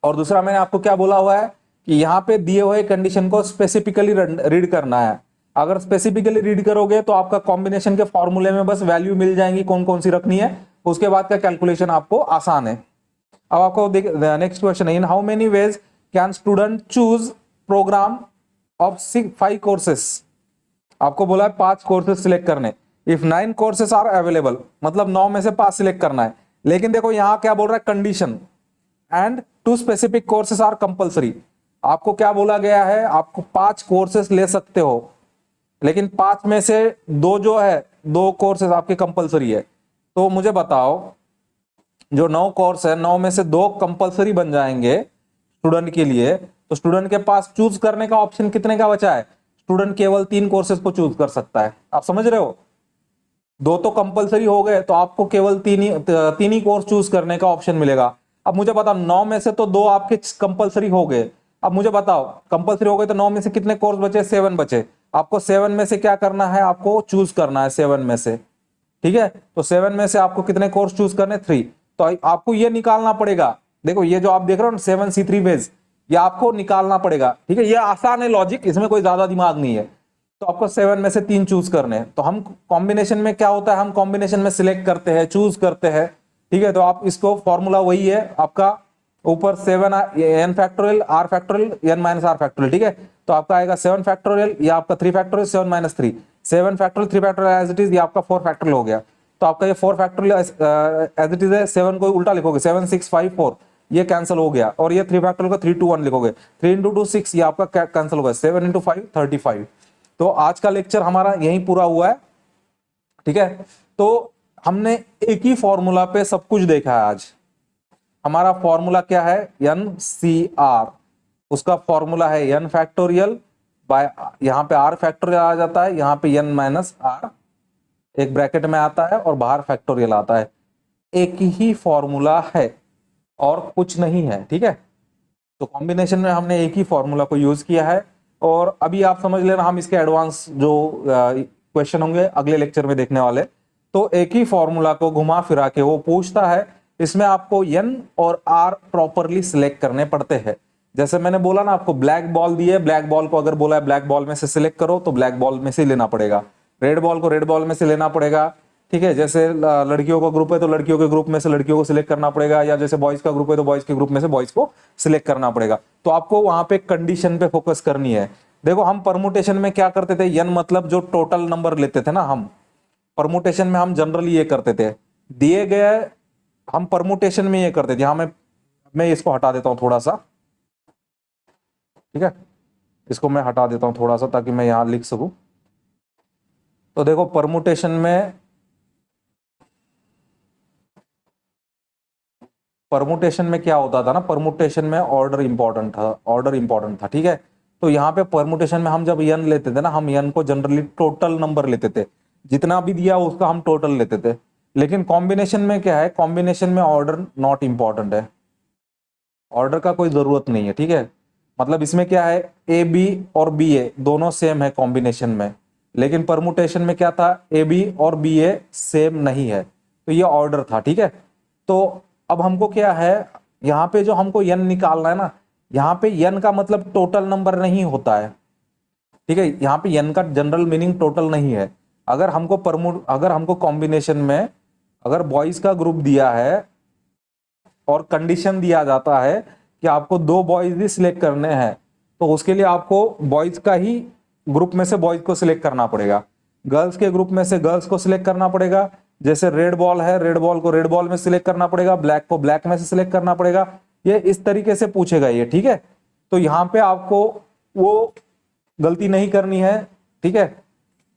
और दूसरा मैंने आपको क्या बोला हुआ है कि यहाँ पे दिए हुए कंडीशन को स्पेसिफिकली रीड करना है। अगर स्पेसिफिकली रीड करोगे तो आपका कॉम्बिनेशन के फॉर्मूले में बस वैल्यू मिल जाएंगी कौन कौन सी रखनी है, उसके बाद का कैलकुलेशन आपको आसान है। अब आपको नेक्स्ट क्वेश्चन है, in how many ways can student choose programme of 5 courses. आपको बोला है 5 कोर्सेस सिलेक्ट करने। इफ 9 कोर्सेस आर अवेलेबल, मतलब 9 में से 5 सिलेक्ट करना है। लेकिन देखो यहां क्या बोल रहा है, condition and 2 specific courses are compulsory. आपको क्या बोला गया है, आपको 5 कोर्सेस ले सकते हो, लेकिन 5 में से 2 जो है 2 कोर्सेस आपके कंपलसरी है। तो मुझे बताओ, जो 9 कोर्स है 9 में से 2 कंपलसरी बन जाएंगे स्टूडेंट के लिए, तो स्टूडेंट के पास चूज करने का ऑप्शन कितने का बचा है, स्टूडेंट केवल 3 कोर्सेज को चूज कर सकता है। आप समझ रहे हो, 2 तो कंपलसरी हो गए, तो आपको केवल तीन ही कोर्स चूज करने का ऑप्शन मिलेगा। अब मुझे बताओ 9 में से तो 2 आपके कंपलसरी हो गए, अब मुझे बताओ कंपलसरी हो गए तो 9 में से कितने कोर्स बचे, 7 बचे। आपको 7 में से क्या करना है, आपको चूज करना है 7 में से। ठीक है, तो 7 में से आपको कितने कोर्स चूज करने, 3। तो आपको ये निकालना पड़ेगा, देखो ये जो आप देख रहे हो 7C3 वेज, ये आपको निकालना पड़ेगा। ठीक है, ये आसान है लॉजिक, इसमें कोई ज्यादा दिमाग नहीं है। तो आपको 7 में से 3 चूज करने हैं। तो हम कॉम्बिनेशन में क्या होता है, हम कॉम्बिनेशन में सिलेक्ट करते हैं, चूज करते हैं। ठीक है, तो आप इसको फॉर्मूला वही है आपका, ऊपर 7 n factorial r factorial n - r factorial. ठीक है, तो आपका आएगा 7 फैक्टोरियल, ये आपका 3 factorial, 7 - 3, 7 factorial 3 factorial as it is, ये आपका 4 फैक्टोरियल हो गया। तो आपका ये 4 फैक्टोरियल एज इट इज है, 7 को उल्टा लिखोगे 7 6 5 4, ये कैंसिल हो गया, और ये 3 फैक्टोरियल को 3 2 1 लिखोगे, 3 × 2 6, ये आपका कैंसिल होगा, 7 × 5 35। तो आज का लेक्चर हमारा यहीं पूरा हुआ है। ठीक है, तो हमने एक ही फॉर्मूला पे सब कुछ देखा है आज। हमारा फॉर्मूला क्या है, NCR, उसका फॉर्मूला है n फैक्टोरियल बाय, यहां पे r फैक्टोरियल आ जाता है, यहां पे n - r एक ब्रैकेट में आता है, और बाहर फैक्टोरियल आता है। एक ही फॉर्मूला है और कुछ नहीं है। ठीक है, तो कॉम्बिनेशन में हमने एक ही फॉर्मूला को यूज किया है। और अभी आप समझ लेना, हम इसके एडवांस जो क्वेश्चन होंगे अगले लेक्चर में देखने वाले। तो एक ही फॉर्मूला को घुमा फिरा के वो पूछता है, इसमें आपको n और r प्रॉपरली सिलेक्ट करने पड़ते हैं। जैसे मैंने बोला ना, आपको ब्लैक बॉल दी है, ब्लैक बॉल को अगर बोला है ब्लैक बॉल में से सिलेक्ट करो, तो ब्लैक बॉल में से लेना पड़ेगा। रेड बॉल को रेड बॉल में से लेना पड़ेगा। ठीक है, जैसे लड़कियों का ग्रुप है तो लड़कियों के ग्रुप में से लड़कियों को सिलेक्ट करना पड़ेगा, या जैसे बॉयज का ग्रुप है तो बॉयज के ग्रुप में से बॉयज को सिलेक्ट करना पड़ेगा। तो आपको वहां पे कंडीशन पे फोकस करनी है। देखो हम परमुटेशन में क्या करते थे, n मतलब जो टोटल नंबर लेते थे ना, हम परमुटेशन में हम जनरली ये करते थे, दिए गए हम परमुटेशन में ये करते थे। यहां मैं इसको हटा देता हूं थोड़ा सा। ठीक है, इसको मैं हटा देता हूं थोड़ा सा ताकि मैं यहां लिख सकूं। तो देखो परमुटेशन में क्या होता था ना, परमुटेशन में ऑर्डर इंपॉर्टेंट था। ठीक है, तो यहाँ पे परमुटेशन में हम जब n लेते थे ना, हम n को जनरली टोटल नंबर लेते थे, जितना भी दिया उसका हम टोटल लेते थे। लेकिन कॉम्बिनेशन में क्या है, कॉम्बिनेशन में ऑर्डर नॉट इंपॉर्टेंट है। ऑर्डर का कोई जरूरत नहीं है, ठीक है। मतलब इसमें क्या है, ए बी और बी ए दोनों सेम है कॉम्बिनेशन में, लेकिन परमुटेशन में क्या था, ए बी और बी ए सेम नहीं है, तो ये ऑर्डर था, ठीक है। तो अब हमको क्या है, यहाँ पे जो हमको यन निकालना है ना, यहाँ पे यन का मतलब टोटल नंबर नहीं होता है, ठीक है। यहाँ पे यन का जनरल मीनिंग टोटल नहीं है। अगर हमको कॉम्बिनेशन में अगर बॉयज का ग्रुप दिया है और कंडीशन दिया जाता है कि आपको 2 बॉयज ही सिलेक्ट करने हैं, तो उसके लिए आपको बॉयज का ही ग्रुप में से बॉयज को सिलेक्ट करना पड़ेगा, गर्ल्स के ग्रुप में से गर्ल्स को सिलेक्ट करना पड़ेगा। जैसे रेड बॉल है, रेड बॉल को रेड बॉल में सिलेक्ट करना पड़ेगा, ब्लैक को ब्लैक में से सिलेक्ट करना पड़ेगा। ये इस तरीके से पूछेगा ये, ठीक है। तो यहाँ पे आपको वो गलती नहीं करनी है, ठीक है।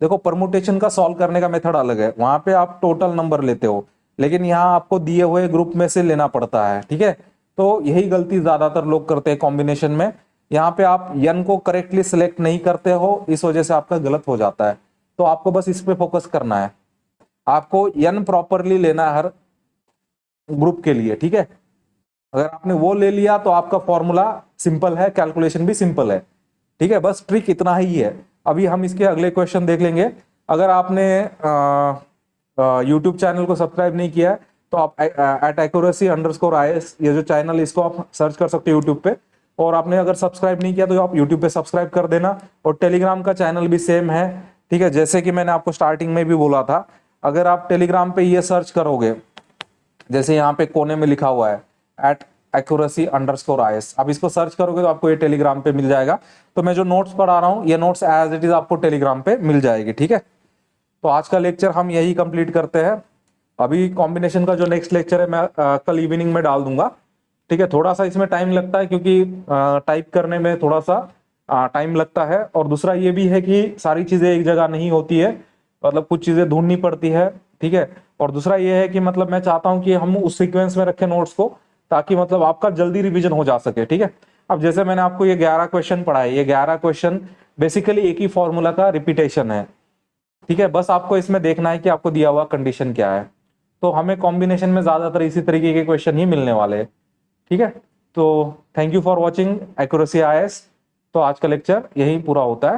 देखो परमुटेशन का सॉल्व करने का मेथड अलग है, वहां पे आप टोटल नंबर लेते हो, लेकिन यहाँ आपको दिए हुए ग्रुप में से लेना पड़ता है, ठीक है। तो यही गलती ज्यादातर लोग करते हैं कॉम्बिनेशन में, यहाँ पे आप यन को करेक्टली सिलेक्ट नहीं करते हो, इस वजह से आपका गलत हो जाता है। तो आपको बस इस पे फोकस करना है, आपको यन प्रॉपरली लेना है हर ग्रुप के लिए, ठीक है। अगर आपने वो ले लिया तो आपका फॉर्मूला सिंपल है, कैलकुलेशन भी सिंपल है, ठीक है। बस ट्रिक इतना ही है। अभी हम इसके अगले क्वेश्चन देख लेंगे। अगर आपने यूट्यूब चैनल को सब्सक्राइब नहीं किया है तो आप @accuracy_is ये जो चैनल, इसको आप सर्च कर सकते हो यूट्यूब पे, और आपने अगर सब्सक्राइब नहीं किया तो आप यूट्यूब पे सब्सक्राइब कर देना। और टेलीग्राम का चैनल भी सेम है, ठीक है। जैसे कि मैंने आपको स्टार्टिंग में भी बोला था, अगर आप टेलीग्राम पे ये सर्च करोगे, जैसे यहाँ पे कोने में लिखा हुआ है @accuracy_is, आप इसको सर्च करोगे तो आपको ये टेलीग्राम पे मिल जाएगा। तो मैं जो नोट्स पढ़ा रहा हूँ, ये नोट्स एज इट इज आपको टेलीग्राम पे मिल जाएगी, ठीक है। तो आज का लेक्चर हम यही कंप्लीट करते हैं। अभी कॉम्बिनेशन का जो नेक्स्ट लेक्चर है मैं कल इवनिंग में डाल दूंगा, ठीक है। थोड़ा सा इसमें टाइम लगता है क्योंकि टाइप करने में थोड़ा सा टाइम लगता है, और दूसरा ये भी है कि सारी चीजें एक जगह नहीं होती है, मतलब कुछ चीजें ढूंढनी पड़ती है, ठीक है। और दूसरा ये है कि मतलब मैं चाहता हूँ कि हम उस सीक्वेंस में रखें नोट्स को, ताकि मतलब आपका जल्दी रिवीजन हो जा सके, ठीक है। अब जैसे मैंने आपको ये 11 क्वेश्चन पढ़ाए, ये 11 क्वेश्चन बेसिकली एक ही फॉर्मूला का रिपीटेशन है, ठीक है। बस आपको इसमें देखना है कि आपको दिया हुआ कंडीशन क्या है। तो हमें कॉम्बिनेशन में ज्यादातर इसी तरीके के क्वेश्चन ही मिलने वाले हैं, ठीक है। तो thank you for watching accuracy IAS. तो आज का लेक्चर यही पूरा होता है।